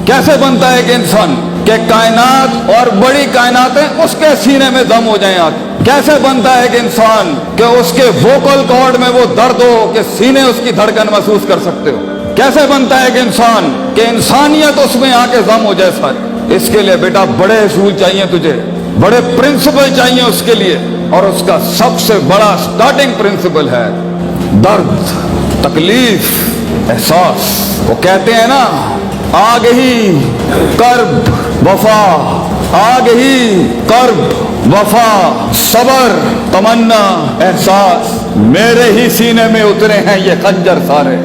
कैसे बनता है कि इंसान के कायनात और बड़ी कायनातें उसके सीने में दम हो जाएं आके। कैसे बनता है कि इंसान के उसके वोकल कॉर्ड में वो दर्द हो कि सीने उसकी धड़कन महसूस कर सकते हो। कैसे बनता है कि इंसान के इंसानियत उसमें आके दम हो जाए सारी। इसके लिए बेटा बड़े असूल चाहिए तुझे, बड़े प्रिंसिपल चाहिए उसके लिए, और उसका सबसे बड़ा स्टार्टिंग प्रिंसिपल है दर्द, तकलीफ, एहसास। वो कहते हैं ना, आग ही कर्ब वफा, आग ही कर्ब वफा, सबर, तमन्ना, एहसास, मेरे ही सीने में उतरे हैं ये खंजर सारे।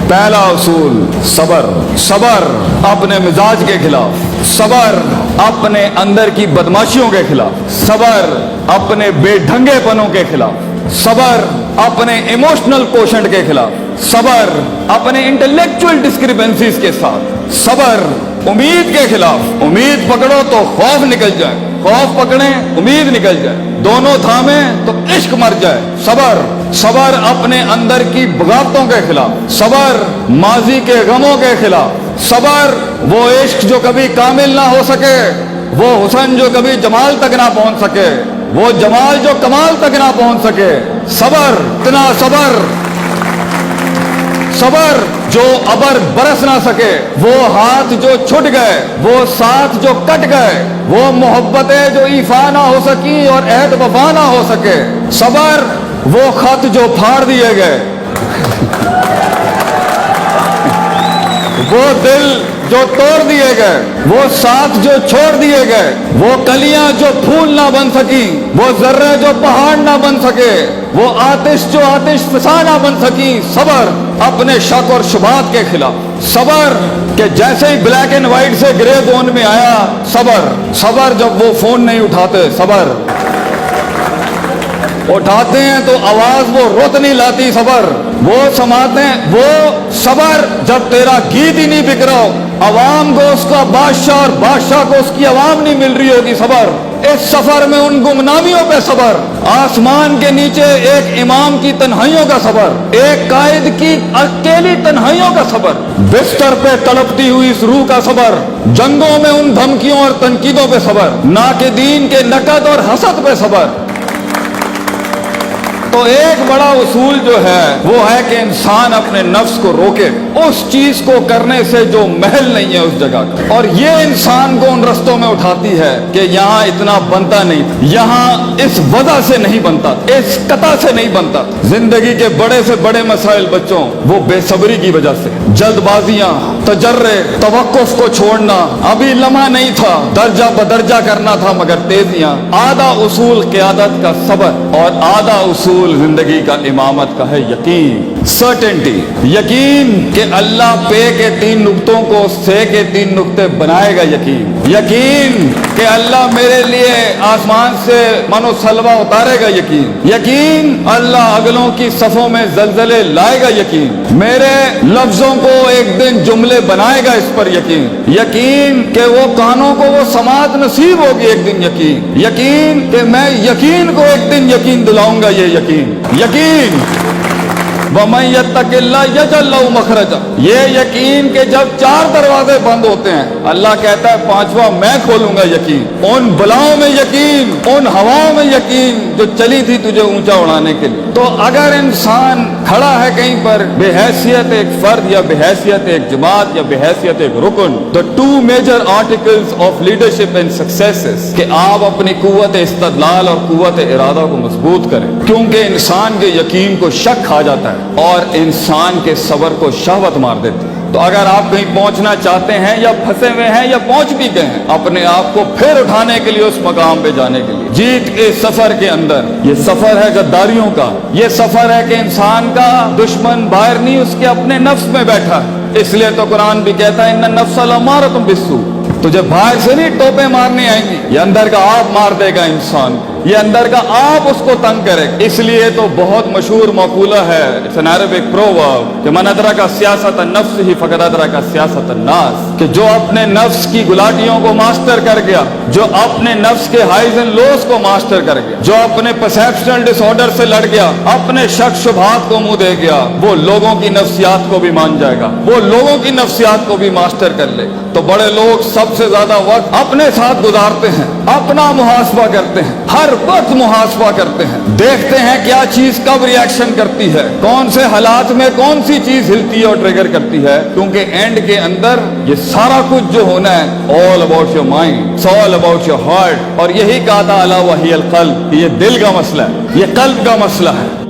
पहला उसूल सबर। सबर अपने मिजाज के खिलाफ, सबर अपने अंदर की बदमाशियों के खिलाफ, सबर अपने बेढंगेपनों के खिलाफ, सबर अपने इमोशनल कोशंट के खिलाफ, सबर अपने इंटेलेक्चुअल डिस्क्रिपेंसीज के साथ, सबर उम्मीद के खिलाफ। उम्मीद पकड़ो तो खौफ निकल जाए, खौफ पकड़े उम्मीद निकल जाए, दोनों थामे तो इश्क मर जाए। सबर, सबर अपने अंदर की बगावतों के खिलाफ, सबर माजी के गमों के खिलाफ, सबर वो इश्क जो कभी कामिल ना हो सके, वो हुस्न जो कभी जमाल तक ना पहुंच सके, वो जमाल जो कमाल तक ना पहुंच सके। सबर, इतना सबर, सबर जो अबर बरस ना सके, वो हाथ जो छूट गए, वो साथ जो कट गए, वो मोहब्बतें जो ईफा ना हो सकी और अहद वफा ना हो सके। सबर वो खत जो फाड़ दिए गए, वो दिल जो तोड़ दिए गए, वो साथ जो छोड़ दिए गए, वो कलियां जो फूल ना बन सकी, वो जर्रे जो पहाड़ ना बन सके, वो आतिश जो आतिश फिसा ना बन सकी। सबर अपने शक और शुबात के खिलाफ, सबर के जैसे ही ब्लैक एंड व्हाइट से ग्रे जोन में आया, सबर, सबर जब वो फोन नहीं उठाते, सबर उठाते हैं तो आवाज वो रुत नहीं लाती, सबर वो समाते हैं, वो सबर जब तेरा गीत ही नहीं बिक रहा हो, अवाम को उसका बादशाह और बादशाह को उसकी अवाम नहीं मिल रही होगी, सबर। इस सफर में उन गुमनामियों पे सबर, आसमान के नीचे एक इमाम की तन्हाइयों का सबर, एक कायद की अकेली तन्हाइयों का सबर, बिस्तर पे तड़पती हुई इस रूह का सबर, जंगों में उन धमकियों और तनकीदों पे सबर, ना के दीन के नकद और हसद पे सबर। तो एक बड़ा उसूल जो है वो है कि इंसान अपने नफ्स को रोके उस चीज को करने से जो महल नहीं है उस जगह का, और ये इंसान को उन रस्तों में उठाती है कि यहाँ इतना बनता नहीं, यहाँ इस वजह से नहीं बनता, इस कता से नहीं बनता। जिंदगी के बड़े से बड़े मसाइल बच्चों वो बेसब्री की वजह से, जल्दबाजियां, तजर्रे, तवक्कुफ को छोड़ना, अभी लम्हा नहीं था, दर्जा बदर्जा करना था मगर तेजियां। आधा उसूल क़यादत का सबर और आधा उसूल जिंदगी का इमामत का है यकीन, सर्टेनिटी। यकीन कि अल्लाह पे के 3 नुक्तों को से के 3 नुक्ते बनाएगा, यकीन, यकीन कि अल्लाह मेरे लिए आसमान से मनो सलवा उतारेगा, यकीन, यकीन अल्लाह अगलों की सफों में जलजले लाएगा, यकीन मेरे लफ्जों को एक दिन जुमले बनाएगा, इस पर यकीन, यकीन कि वो कानों को वो समात नसीब होगी एक दिन, यकीन, यकीन कि मैं यकीन को एक दिन यकीन दिलाऊंगा, ये यकीन, यकीन वमन यत्तकिल्लाह यजअल लहू मखरजा। ये यकीन कि जब 4 दरवाजे बंद होते हैं अल्लाह कहता है 5वां मैं खोलूंगा, यकीन उन बलाओं में, यकीन उन हवाओं में, यकीन जो चली थी तुझे ऊंचा उड़ाने के लिए। तो अगर इंसान खड़ा है कहीं पर बेहैसियत एक फर्द या बेहैसियत एक जमात या बेहैसियत एक रुकन, the 2 major articles of leadership and successes कि आप अपनी कुव्वत इस्तदलाल और कुव्वत इरादा को मजबूत करें, क्योंकि इंसान के यकीन को शक खा जाता है और इंसान के सबर को शहवत मार देती है। तो अगर आप कहीं पहुंचना चाहते हैं या फंसे हुए हैं या पहुंच भी गए हैं, अपने आप को फिर उठाने के लिए उस मकाम पे जाने के लिए जीत के सफर के अंदर, ये सफर है गद्दारियों का, ये सफर है कि इंसान का दुश्मन बाहर नहीं उसके अपने नफ्स में बैठा है। इसलिए तो कुरान भी कहता है इन्ना नफ्स लअम्मारतुम बिस्सू, तुझे बाहर से नहीं टोपे मारने आएंगी, ये अंदर का आप मार देगा इंसान को। یہ اندر کا آپ اس کو تنگ کرے گا. اس لیے تو بہت مشہور مقولہ ہے, اٹس این عربک پروورب, کہ من ادرک سیاست النفس ہی فقد ادرک سیاست الناس, کہ جو اپنے نفس کی گلاٹیوں کو ماسٹر کر گیا, جو اپنے نفس کے ہائیز اینڈ لوز کو ماسٹر کر گیا, جو اپنے پرسیپشنل ڈس آرڈر سے لڑ گیا, اپنے شک شبہات کو منہ دے گیا, وہ لوگوں کی نفسیات کو بھی مان جائے گا, وہ لوگوں کی نفسیات کو بھی ماسٹر کر لے گا. تو بڑے لوگ سب سے زیادہ وقت اپنے ساتھ گزارتے ہیں, اپنا محاسبہ کرتے ہیں, ہر وقت محاسبہ کرتے ہیں, دیکھتے ہیں کیا چیز کب ریئیکشن کرتی ہے, کون سے حالات میں کون سی چیز ہلتی ہے اور ٹریگر کرتی ہے, کیونکہ اینڈ کے اندر یہ سارا کچھ جو ہونا ہے all about your mind, it's all about your heart. اور یہی کہا تھا الا وہی القلب, یہ دل کا مسئلہ ہے, یہ قلب کا مسئلہ ہے.